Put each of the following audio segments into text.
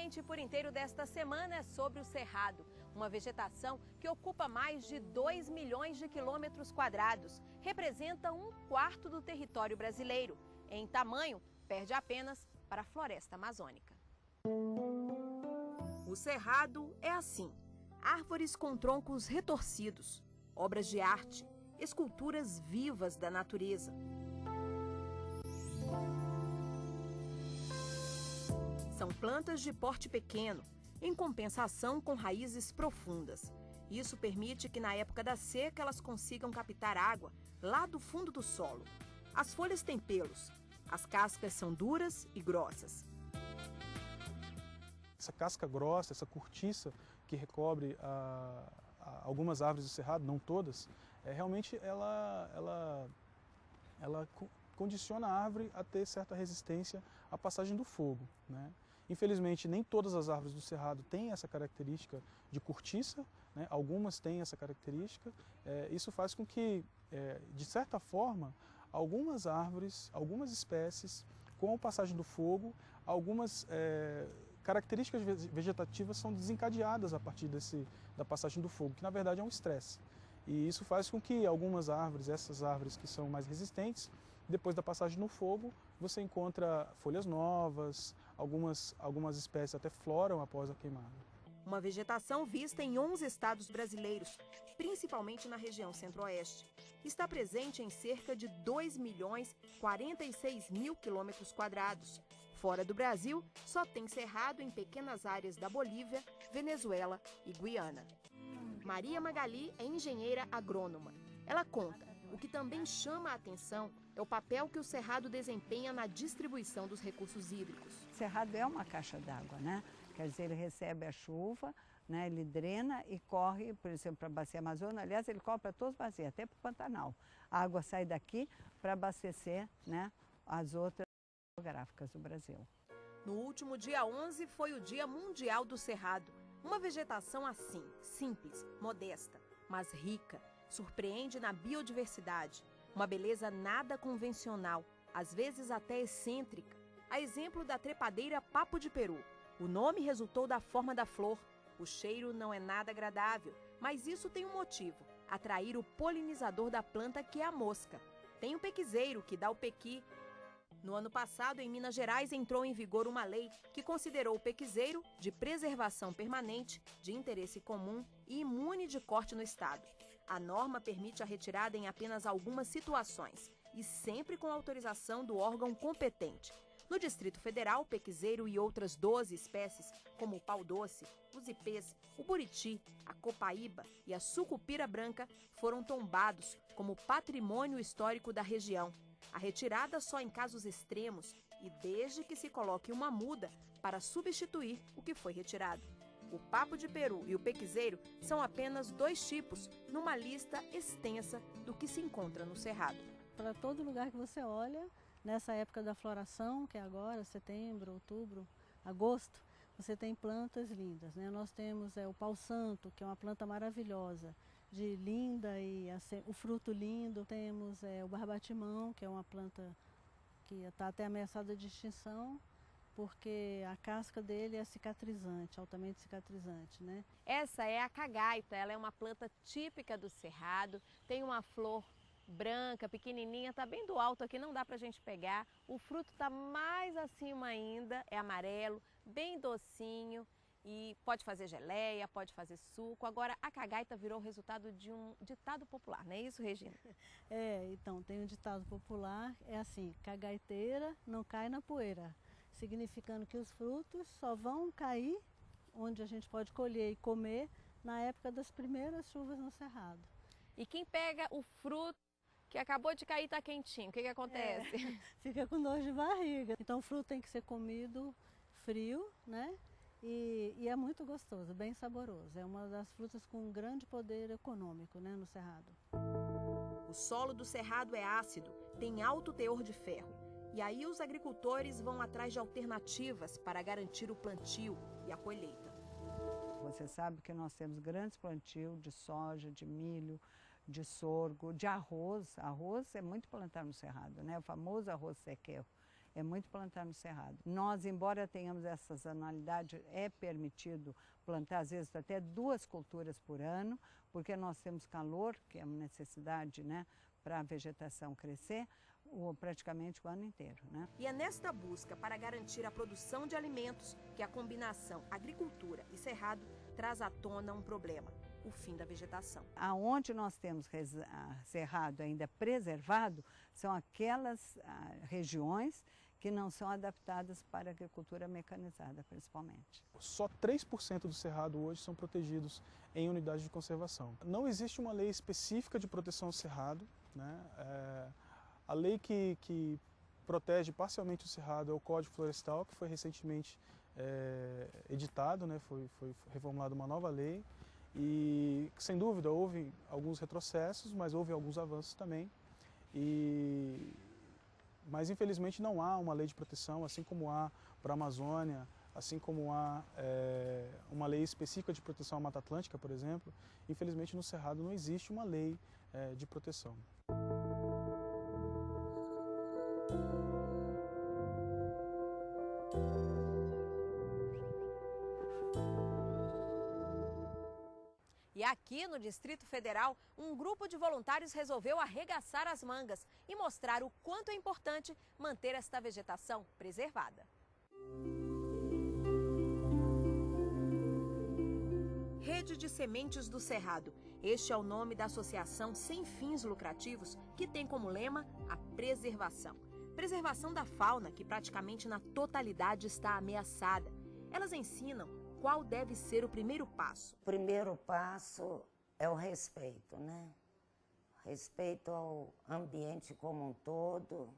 ambiente por inteiro desta semana é sobre o cerrado, uma vegetação que ocupa mais de 2 milhões de quilômetros quadrados, representa 1/4 do território brasileiro. Em tamanho, perde apenas para a floresta amazônica. O cerrado é assim, árvores com troncos retorcidos, obras de arte, esculturas vivas da natureza. São plantas de porte pequeno, em compensação com raízes profundas. Isso permite que na época da seca elas consigam captar água lá do fundo do solo. As folhas têm pelos, as cascas são duras e grossas. Essa casca grossa, essa cortiça que recobre algumas árvores do cerrado, não todas, realmente ela condiciona a árvore a ter certa resistência à passagem do fogo, né? Infelizmente, nem todas as árvores do cerrado têm essa característica de cortiça, né? Algumas têm essa característica. Isso faz com que, de certa forma, algumas árvores, algumas espécies, com a passagem do fogo, algumas características vegetativas são desencadeadas a partir da passagem do fogo, que na verdade é um estresse. E isso faz com que algumas árvores, essas árvores que são mais resistentes, depois da passagem no fogo, você encontra folhas novas, algumas espécies até floram após a queimada. Uma vegetação vista em 11 estados brasileiros, principalmente na região centro-oeste. Está presente em cerca de 2.046.000 quilômetros quadrados. Fora do Brasil, só tem cerrado em pequenas áreas da Bolívia, Venezuela e Guiana. Maria Magali é engenheira agrônoma. Ela conta, o que também chama a atenção é o papel que o cerrado desempenha na distribuição dos recursos hídricos. O cerrado é uma caixa d'água, né? Quer dizer, ele recebe a chuva, né? Ele drena e corre, por exemplo, para a Bacia Amazônica. Aliás, ele corre para todas as bacias, até para o Pantanal. A água sai daqui para abastecer, né, as outras geográficas do Brasil. No último dia 11 foi o Dia Mundial do Cerrado. Uma vegetação assim, simples, modesta, mas rica, surpreende na biodiversidade. Uma beleza nada convencional, às vezes até excêntrica. A exemplo da trepadeira papo de peru. O nome resultou da forma da flor. O cheiro não é nada agradável, mas isso tem um motivo: atrair o polinizador da planta, que é a mosca. Tem o pequizeiro, que dá o pequi. No ano passado, em Minas Gerais, entrou em vigor uma lei que considerou o pequizeiro de preservação permanente, de interesse comum e imune de corte no estado. A norma permite a retirada em apenas algumas situações e sempre com autorização do órgão competente. No Distrito Federal, o pequizeiro e outras 12 espécies, como o pau-doce, os ipês, o buriti, a copaíba e a sucupira branca, foram tombados como patrimônio histórico da região. A retirada só em casos extremos e desde que se coloque uma muda para substituir o que foi retirado. O papo de peru e o pequizeiro são apenas 2 tipos numa lista extensa do que se encontra no cerrado. Para todo lugar que você olha, nessa época da floração, que é agora, setembro, outubro, agosto, você tem plantas lindas, né? Nós temos o pau-santo, que é uma planta maravilhosa, de linda e o fruto lindo. Temos o barbatimão, que é uma planta que está até ameaçada de extinção, porque a casca dele é cicatrizante, altamente cicatrizante, né? Essa é a cagaita, ela é uma planta típica do cerrado, tem uma flor branca, pequenininha, está bem do alto aqui, não dá para a gente pegar. O fruto está mais acima ainda, é amarelo, bem docinho e pode fazer geleia, pode fazer suco. Agora, a cagaita virou o resultado de um ditado popular, não é isso, Regina? Então, tem um ditado popular, é assim: cagaiteira não cai na poeira, significando que os frutos só vão cair onde a gente pode colher e comer na época das primeiras chuvas no cerrado. E quem pega o fruto que acabou de cair, está quentinho, o que acontece? Fica com dor de barriga. Então o fruto tem que ser comido frio, né? E é muito gostoso, bem saboroso. É uma das frutas com um grande poder econômico, né, no cerrado. O solo do cerrado é ácido, tem alto teor de ferro. E aí os agricultores vão atrás de alternativas para garantir o plantio e a colheita. Você sabe que nós temos grandes plantios de soja, de milho, de sorgo, de arroz. Arroz é muito plantado no cerrado, né? O famoso arroz sequer. é muito plantar no cerrado. Nós, embora tenhamos essa sazonalidade, é permitido plantar às vezes até 2 culturas por ano, porque nós temos calor, que é uma necessidade, né, para a vegetação crescer, praticamente o ano inteiro, né? E é nesta busca para garantir a produção de alimentos que a combinação agricultura e cerrado traz à tona um problema: o fim da vegetação. Aonde nós temos cerrado ainda preservado são aquelas regiões que não são adaptadas para a agricultura mecanizada, principalmente. Só 3% do cerrado hoje são protegidos em unidades de conservação. Não existe uma lei específica de proteção ao cerrado, né? A lei que protege parcialmente o cerrado é o Código Florestal, que foi recentemente editado, né? Foi reformulada uma nova lei e, sem dúvida, houve alguns retrocessos, mas houve alguns avanços também. Mas, infelizmente, não há uma lei de proteção, assim como há para a Amazônia, assim como há uma lei específica de proteção à Mata Atlântica, por exemplo. Infelizmente, no cerrado não existe uma lei de proteção. E aqui no Distrito Federal, um grupo de voluntários resolveu arregaçar as mangas e mostrar o quanto é importante manter esta vegetação preservada. Rede de Sementes do Cerrado. Este é o nome da associação sem fins lucrativos que tem como lema a preservação. Preservação da fauna, que praticamente na totalidade está ameaçada. Elas ensinam qual deve ser o primeiro passo. O primeiro passo é o respeito, né? Respeito ao ambiente como um todo,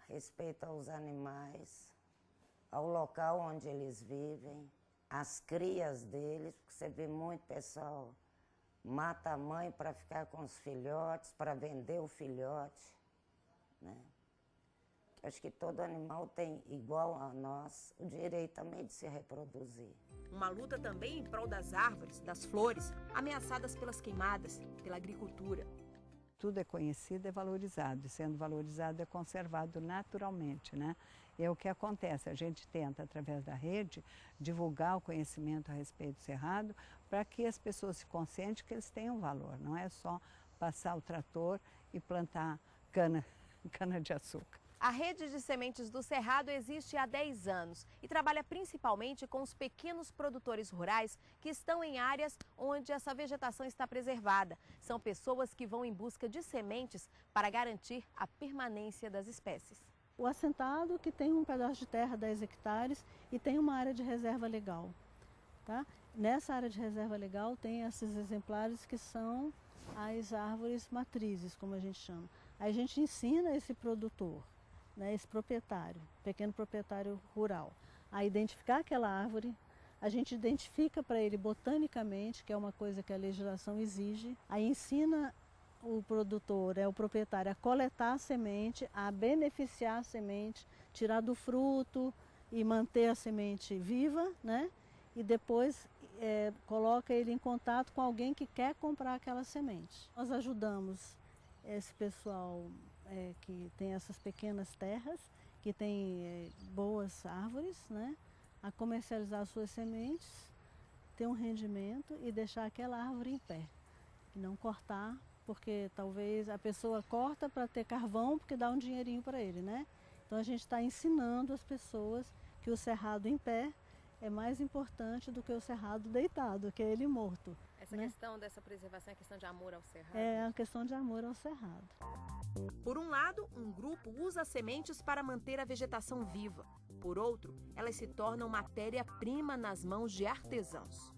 respeito aos animais, ao local onde eles vivem, às crias deles, porque você vê muito pessoal mata a mãe para ficar com os filhotes, para vender o filhote, né? Acho que todo animal tem, igual a nós, o direito também de se reproduzir. Uma luta também em prol das árvores, das flores, ameaçadas pelas queimadas, pela agricultura. Tudo é conhecido, é valorizado, e sendo valorizado é conservado naturalmente, né? É o que acontece, a gente tenta, através da rede, divulgar o conhecimento a respeito do cerrado, para que as pessoas se conscientem que eles tenham valor, não é só passar o trator e plantar cana-de-açúcar. A Rede de Sementes do Cerrado existe há 10 anos e trabalha principalmente com os pequenos produtores rurais que estão em áreas onde essa vegetação está preservada. São pessoas que vão em busca de sementes para garantir a permanência das espécies. O assentado que tem um pedaço de terra, 10 hectares, e tem uma área de reserva legal. Tá? Nessa área de reserva legal tem esses exemplares que são as árvores matrizes, como a gente chama. Aí a gente ensina esse produtor, né, esse proprietário, pequeno proprietário rural, a identificar aquela árvore. A gente identifica para ele botanicamente, que é uma coisa que a legislação exige. Aí ensina o produtor, o proprietário, a coletar a semente, a beneficiar a semente, tirar do fruto e manter a semente viva, né? E depois coloca ele em contato com alguém que quer comprar aquela semente. Nós ajudamos esse pessoal que tem essas pequenas terras, que tem boas árvores, né, a comercializar suas sementes, ter um rendimento e deixar aquela árvore em pé. E não cortar, porque talvez a pessoa corta para ter carvão, porque dá um dinheirinho para ele, né? Então a gente está ensinando as pessoas que o cerrado em pé é mais importante do que o cerrado deitado, que é ele morto. Essa questão dessa preservação é questão de amor ao cerrado? É a questão de amor ao cerrado. Por um lado, um grupo usa as sementes para manter a vegetação viva. Por outro, elas se tornam matéria-prima nas mãos de artesãos.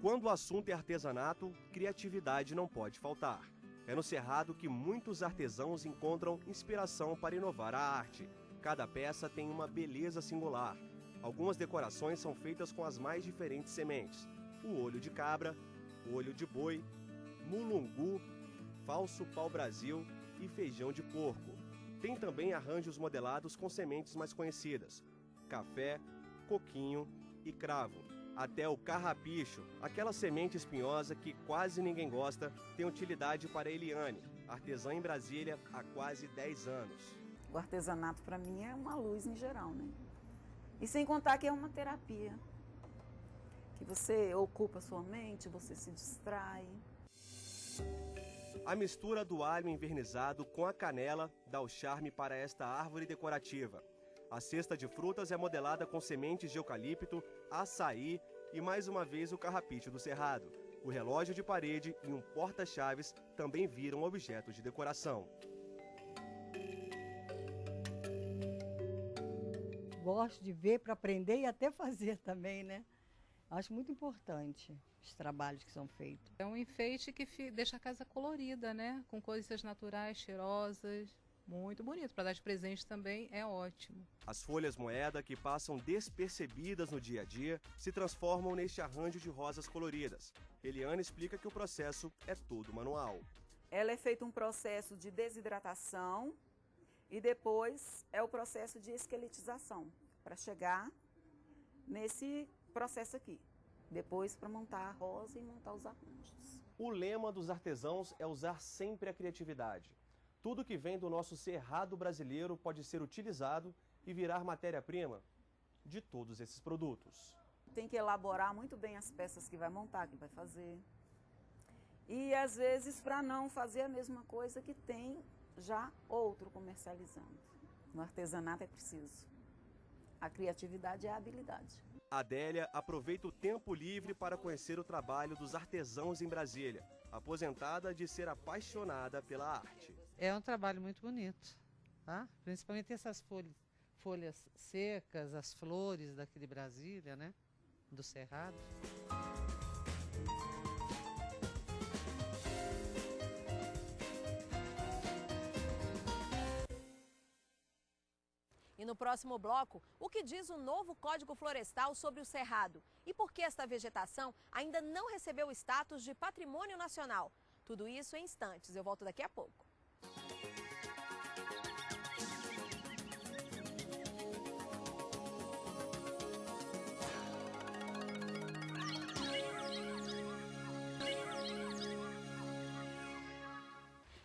Quando o assunto é artesanato, criatividade não pode faltar. É no cerrado que muitos artesãos encontram inspiração para inovar a arte. Cada peça tem uma beleza singular. Algumas decorações são feitas com as mais diferentes sementes: o olho de cabra, o olho de boi, mulungu, falso pau-brasil e feijão de porco. Tem também arranjos modelados com sementes mais conhecidas: café, coquinho e cravo. Até o carrapicho, aquela semente espinhosa que quase ninguém gosta, tem utilidade para Eliane, artesã em Brasília há quase 10 anos. O artesanato para mim é uma luz em geral, né? E sem contar que é uma terapia, que você ocupa a sua mente, você se distrai. A mistura do alho envernizado com a canela dá o charme para esta árvore decorativa. A cesta de frutas é modelada com sementes de eucalipto, açaí e mais uma vez o carrapicho do cerrado. O relógio de parede e um porta-chaves também viram objetos de decoração. Gosto de ver para aprender e até fazer também, né? Acho muito importante os trabalhos que são feitos. É um enfeite que deixa a casa colorida, né? Com coisas naturais, cheirosas. Muito bonito. Para dar de presente também é ótimo. As folhas moeda, que passam despercebidas no dia a dia, se transformam neste arranjo de rosas coloridas. Eliane explica que o processo é todo manual. Ela é feito um processo de desidratação e depois é o processo de esqueletização, para chegar nesse processo aqui. Depois para montar a rosa e montar os arranjos. O lema dos artesãos é usar sempre a criatividade. Tudo que vem do nosso cerrado brasileiro pode ser utilizado e virar matéria-prima de todos esses produtos. Tem que elaborar muito bem as peças que vai montar, que vai fazer. E às vezes para não fazer a mesma coisa que tem já outro comercializando. No artesanato é preciso. A criatividade é a habilidade. Adélia aproveita o tempo livre para conhecer o trabalho dos artesãos em Brasília, aposentada de ser apaixonada pela arte. É um trabalho muito bonito, tá? Principalmente essas folhas secas, as flores daqui de Brasília, né? Do Cerrado. E no próximo bloco, o que diz o novo Código Florestal sobre o Cerrado? E por que esta vegetação ainda não recebeu o status de patrimônio nacional? Tudo isso em instantes. Eu volto daqui a pouco.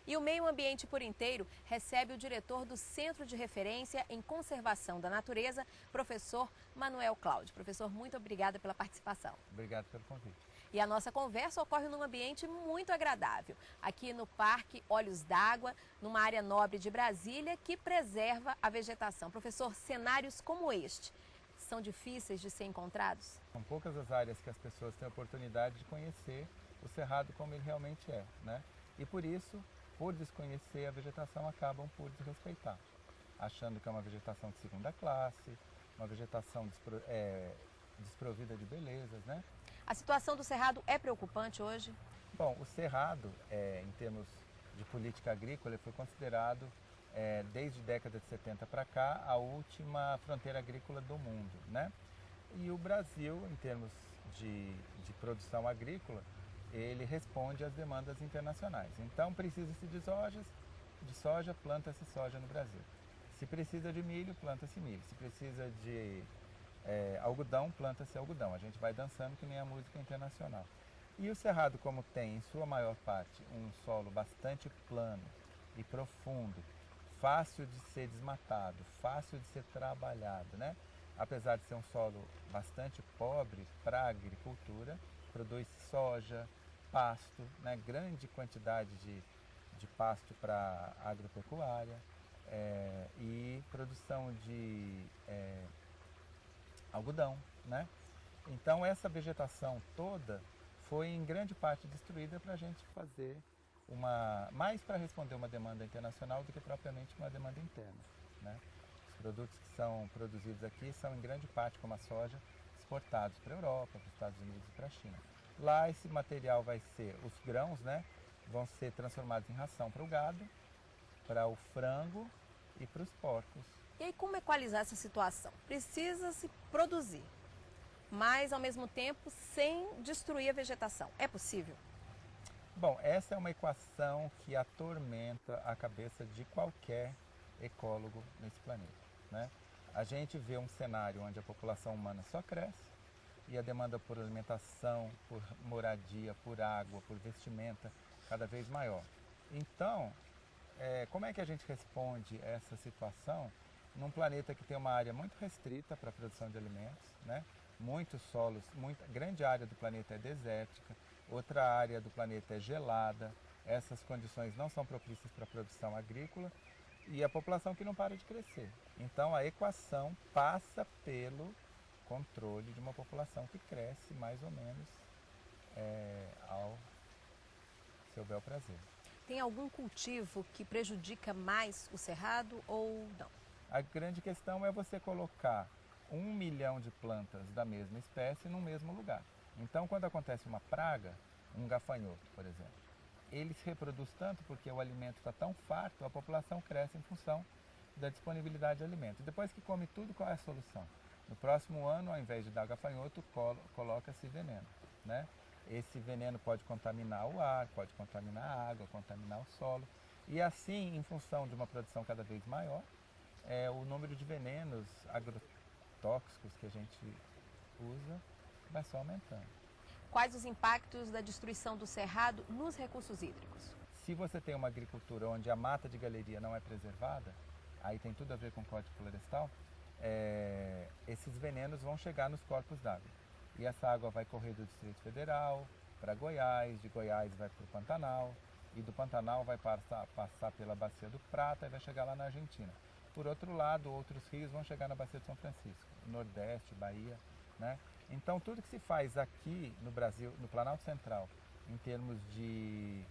E o Meio Ambiente por Inteiro recebe o diretor do Centro de Referência em Conservação da Natureza, professor Manuel Cláudio. Professor, muito obrigada pela participação. Obrigado pelo convite. E a nossa conversa ocorre num ambiente muito agradável, aqui no Parque Olhos d'Água, numa área nobre de Brasília que preserva a vegetação. Professor, cenários como este são difíceis de ser encontrados? São poucas as áreas que as pessoas têm a oportunidade de conhecer o Cerrado como ele realmente é, né? E por isso, por desconhecer a vegetação, acabam por desrespeitar, achando que é uma vegetação de segunda classe, uma vegetação desprovida de belezas, né? A situação do Cerrado é preocupante hoje? Bom, o Cerrado, em termos de política agrícola, foi considerado, desde a década de 70 para cá, a última fronteira agrícola do mundo, né? E o Brasil, em termos de produção agrícola, ele responde às demandas internacionais. Então, precisa-se de soja, planta-se soja no Brasil. Se precisa de milho, planta-se milho. Se precisa de algodão, planta-se algodão. A gente vai dançando que nem a música internacional. E o Cerrado, como tem, em sua maior parte, um solo bastante plano e profundo, fácil de ser desmatado, fácil de ser trabalhado, né? Apesar de ser um solo bastante pobre para a agricultura, produz soja, pasto, né? Grande quantidade de pasto para agropecuária e produção de algodão, né? Então essa vegetação toda foi em grande parte destruída para a gente fazer mais para responder uma demanda internacional do que propriamente uma demanda interna, né? Os produtos que são produzidos aqui são em grande parte, como a soja, exportados para a Europa, para os Estados Unidos e para a China. Lá esse material vai ser, os grãos, né, vão ser transformados em ração para o gado, para o frango e para os porcos. E aí, como equalizar essa situação? Precisa-se produzir, mas ao mesmo tempo sem destruir a vegetação. É possível? Bom, essa é uma equação que atormenta a cabeça de qualquer ecólogo nesse planeta, né? A gente vê um cenário onde a população humana só cresce, e a demanda por alimentação, por moradia, por água, por vestimenta cada vez maior. Então, como é que a gente responde a essa situação num planeta que tem uma área muito restrita para a produção de alimentos, né? Muitos solos, grande área do planeta é desértica, outra área do planeta é gelada, essas condições não são propícias para a produção agrícola e a população que não para de crescer. Então a equação passa pelo controle de uma população que cresce mais ou menos ao seu bel prazer. Tem algum cultivo que prejudica mais o cerrado ou não? A grande questão é você colocar 1 milhão de plantas da mesma espécie no mesmo lugar. Então, quando acontece uma praga, um gafanhoto, por exemplo, ele se reproduz tanto porque o alimento está tão farto, a população cresce em função da disponibilidade de alimento. Depois que come tudo, qual é a solução? No próximo ano, ao invés de dar gafanhoto, coloca-se veneno, né? Esse veneno pode contaminar o ar, pode contaminar a água, contaminar o solo. E assim, em função de uma produção cada vez maior, o número de venenos agrotóxicos que a gente usa vai só aumentando. Quais os impactos da destruição do cerrado nos recursos hídricos? Se você tem uma agricultura onde a mata de galeria não é preservada, aí tem tudo a ver com o Código Florestal, esses venenos vão chegar nos corpos d'água. E essa água vai correr do Distrito Federal para Goiás, de Goiás vai para o Pantanal, e do Pantanal vai passar pela Bacia do Prata e vai chegar lá na Argentina. Por outro lado, outros rios vão chegar na Bacia de São Francisco, Nordeste, Bahia, né? Então, tudo que se faz aqui no Brasil, no Planalto Central, em termos de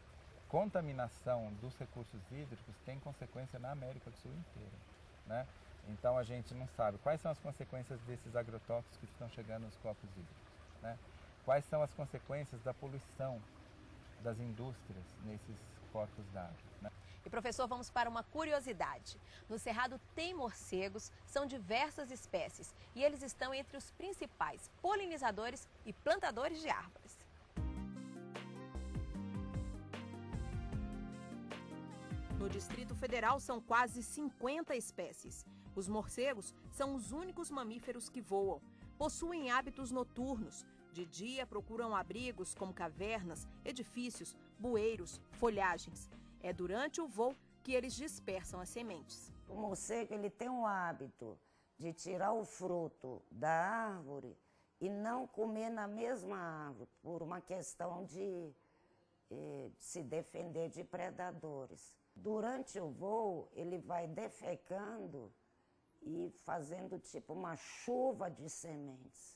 contaminação dos recursos hídricos, tem consequência na América do Sul inteira, né? Então, a gente não sabe quais são as consequências desses agrotóxicos que estão chegando nos corpos hídricos, né? Quais são as consequências da poluição das indústrias nesses corpos d'água, né? E professor, vamos para uma curiosidade. No Cerrado tem morcegos, são diversas espécies e eles estão entre os principais polinizadores e plantadores de árvores. No Distrito Federal são quase 50 espécies. Os morcegos são os únicos mamíferos que voam. Possuem hábitos noturnos. De dia procuram abrigos como cavernas, edifícios, bueiros, folhagens. É durante o voo que eles dispersam as sementes. O morcego ele tem um hábito de tirar o fruto da árvore e não comer na mesma árvore, por uma questão de se defender de predadores. Durante o voo, ele vai defecando e fazendo tipo uma chuva de sementes.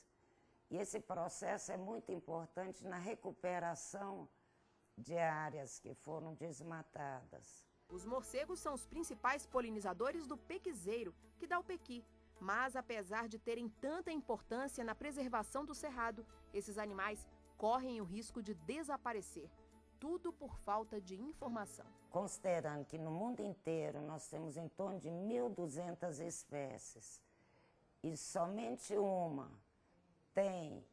E esse processo é muito importante na recuperação de áreas que foram desmatadas. Os morcegos são os principais polinizadores do pequizeiro, que dá o pequi. Mas, apesar de terem tanta importância na preservação do cerrado, esses animais correm o risco de desaparecer. Tudo por falta de informação. Considerando que no mundo inteiro nós temos em torno de 1.200 espécies e somente uma tem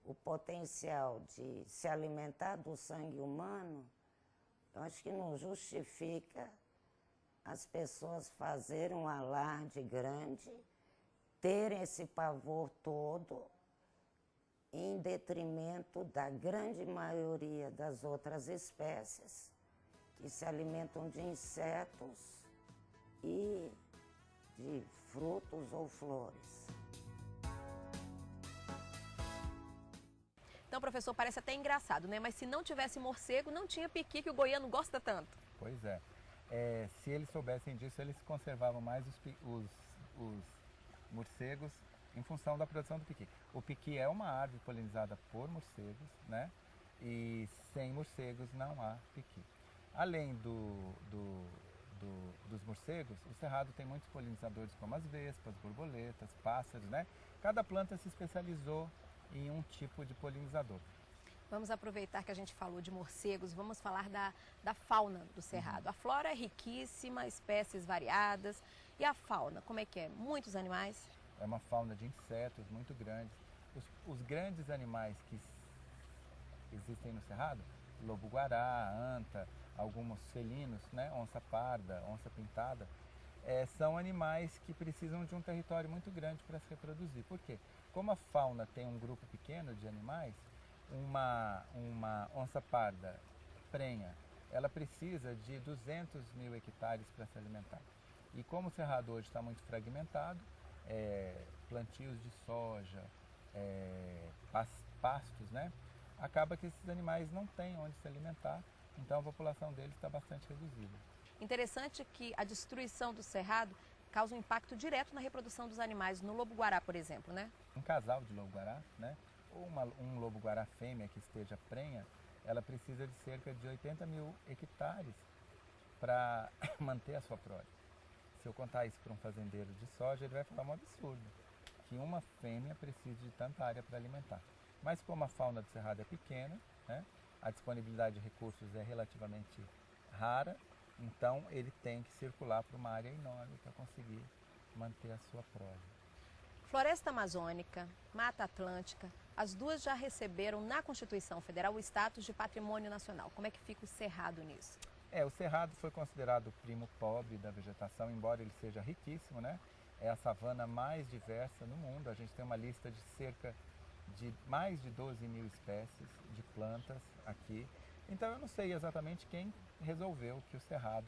o potencial de se alimentar do sangue humano, eu acho que não justifica as pessoas fazerem um alarde grande, terem esse pavor todo, em detrimento da grande maioria das outras espécies que se alimentam de insetos e de frutos ou flores. Então, professor, parece até engraçado, né? Mas se não tivesse morcego, não tinha piqui que o goiano gosta tanto. Pois é. Se eles soubessem disso, eles conservavam mais os morcegos em função da produção do piqui. O piqui é uma árvore polinizada por morcegos, né? E sem morcegos não há piqui. Além dos morcegos, o cerrado tem muitos polinizadores como as vespas, borboletas, pássaros, né? Cada planta se especializou em um tipo de polinizador. Vamos aproveitar que a gente falou de morcegos, vamos falar da fauna do cerrado. A flora é riquíssima, espécies variadas. E a fauna, como é que é? Muitos animais? É uma fauna de insetos muito grande. Os grandes animais que existem no cerrado, lobo-guará, anta, alguns felinos, né? Onça parda, onça pintada, são animais que precisam de um território muito grande para se reproduzir. Por quê? Como a fauna tem um grupo pequeno de animais, uma onça parda prenha, ela precisa de 200 mil hectares para se alimentar. E como o cerrado hoje está muito fragmentado, plantios de soja, pastos, né? Acaba que esses animais não têm onde se alimentar, então a população deles está bastante reduzida. Interessante que a destruição do cerrado causa um impacto direto na reprodução dos animais, no lobo-guará, por exemplo, né? Um casal de lobo-guará, né? Ou um lobo-guará fêmea que esteja prenha, ela precisa de cerca de 80 mil hectares para manter a sua prole. Se eu contar isso para um fazendeiro de soja, ele vai falar um absurdo, que uma fêmea precisa de tanta área para alimentar. Mas como a fauna do cerrado é pequena, né, a disponibilidade de recursos é relativamente rara, então ele tem que circular por uma área enorme para conseguir manter a sua prole. Floresta Amazônica, Mata Atlântica, as duas já receberam na Constituição Federal o status de patrimônio nacional. Como é que fica o cerrado nisso? O cerrado foi considerado o primo pobre da vegetação, embora ele seja riquíssimo, né? É a savana mais diversa no mundo. A gente tem uma lista de cerca de mais de 12 mil espécies de plantas aqui. Então eu não sei exatamente quem resolveu que o cerrado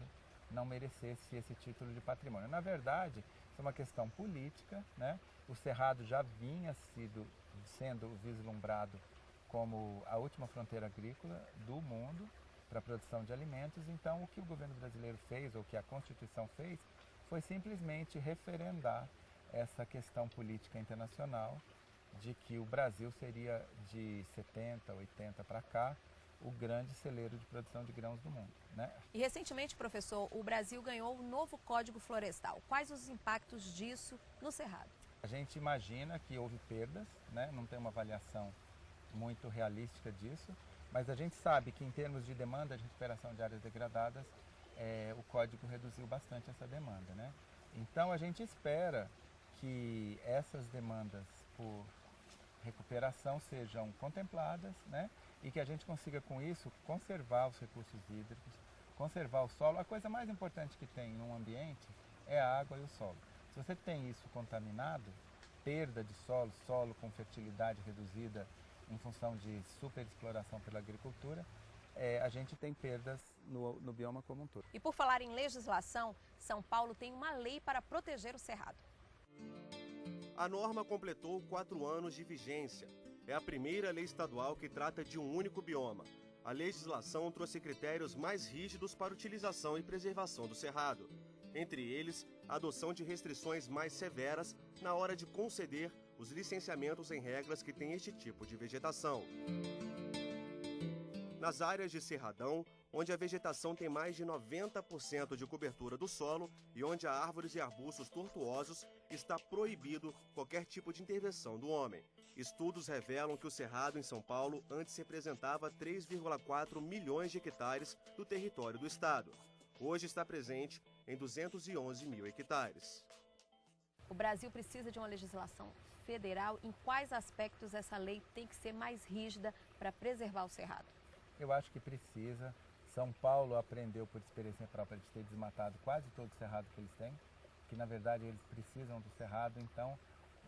não merecesse esse título de patrimônio. Na verdade, isso é uma questão política, né? O cerrado já vinha sendo vislumbrado como a última fronteira agrícola do mundo para a produção de alimentos. Então, o que o governo brasileiro fez, ou que a Constituição fez, foi simplesmente referendar essa questão política internacional de que o Brasil seria, de 70, 80 para cá, o grande celeiro de produção de grãos do mundo, né? E recentemente, professor, o Brasil ganhou um novo Código Florestal. Quais os impactos disso no cerrado? A gente imagina que houve perdas, né? Não tem uma avaliação muito realística disso, mas a gente sabe que em termos de demanda de recuperação de áreas degradadas, o Código reduziu bastante essa demanda, né? Então a gente espera que essas demandas por recuperação sejam contempladas, né? E que a gente consiga com isso conservar os recursos hídricos, conservar o solo. A coisa mais importante que tem num ambiente é a água e o solo. Se você tem isso contaminado, perda de solo, solo com fertilidade reduzida em função de superexploração pela agricultura, a gente tem perdas no bioma como um todo. E por falar em legislação, São Paulo tem uma lei para proteger o cerrado. A norma completou 4 anos de vigência. É a primeira lei estadual que trata de um único bioma. A legislação trouxe critérios mais rígidos para utilização e preservação do cerrado. Entre eles, a adoção de restrições mais severas na hora de conceder os licenciamentos em regras que têm este tipo de vegetação. Nas áreas de cerradão, onde a vegetação tem mais de 90% de cobertura do solo e onde há árvores e arbustos tortuosos, está proibido qualquer tipo de intervenção do homem. Estudos revelam que o cerrado em São Paulo antes representava 3,4 milhões de hectares do território do estado. Hoje está presente em 211 mil hectares. O Brasil precisa de uma legislação federal. Em quais aspectos essa lei tem que ser mais rígida para preservar o cerrado? Eu acho que precisa. São Paulo aprendeu por experiência própria de ter desmatado quase todo o cerrado que eles têm, que na verdade eles precisam do cerrado, então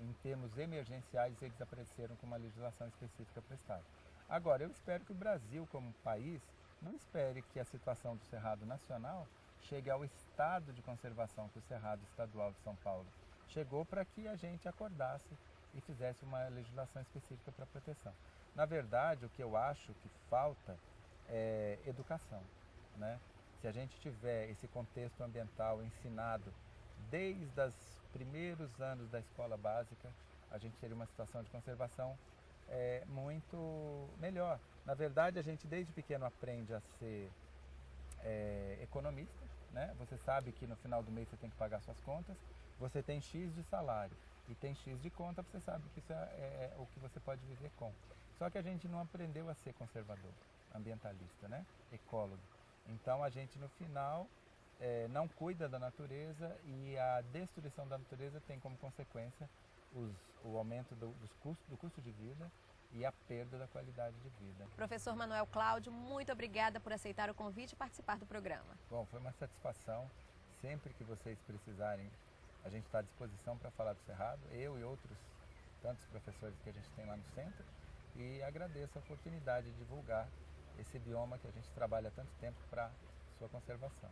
em termos emergenciais eles apareceram com uma legislação específica para o estado. Agora, eu espero que o Brasil como país não espere que a situação do cerrado nacional chegue ao estado de conservação que o cerrado estadual de São Paulo chegou, para que a gente acordasse e fizesse uma legislação específica para proteção. Na verdade, o que eu acho que falta é educação, né? Se a gente tiver esse contexto ambiental ensinado desde os primeiros anos da escola básica, a gente teria uma situação de conservação muito melhor. Na verdade, a gente desde pequeno aprende a ser economista, né? Você sabe que no final do mês você tem que pagar suas contas, você tem X de salário e tem X de conta, você sabe que isso é o que você pode viver com. Só que a gente não aprendeu a ser conservador, ambientalista, né? Ecólogo. Então a gente no final não cuida da natureza, e a destruição da natureza tem como consequência o aumento do custo de vida e a perda da qualidade de vida. Professor Manuel Cláudio, muito obrigada por aceitar o convite e participar do programa. Bom, foi uma satisfação sempre que vocês precisarem, a gente está à disposição para falar do Cerrado, eu e outros tantos professores que a gente tem lá no centro, e agradeço a oportunidade de divulgar esse bioma que a gente trabalha há tanto tempo para sua conservação.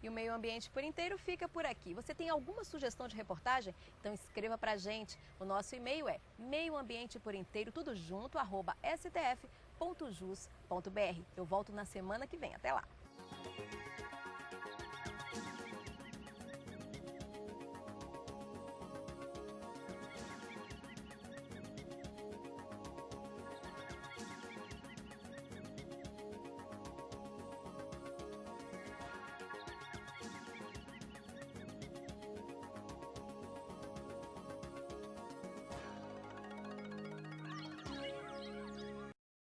E o Meio Ambiente por Inteiro fica por aqui. Você tem alguma sugestão de reportagem? Então escreva pra gente. O nosso e-mail é meioambienteporinteiro, tudo junto, @stf.jus.br. Eu volto na semana que vem. Até lá!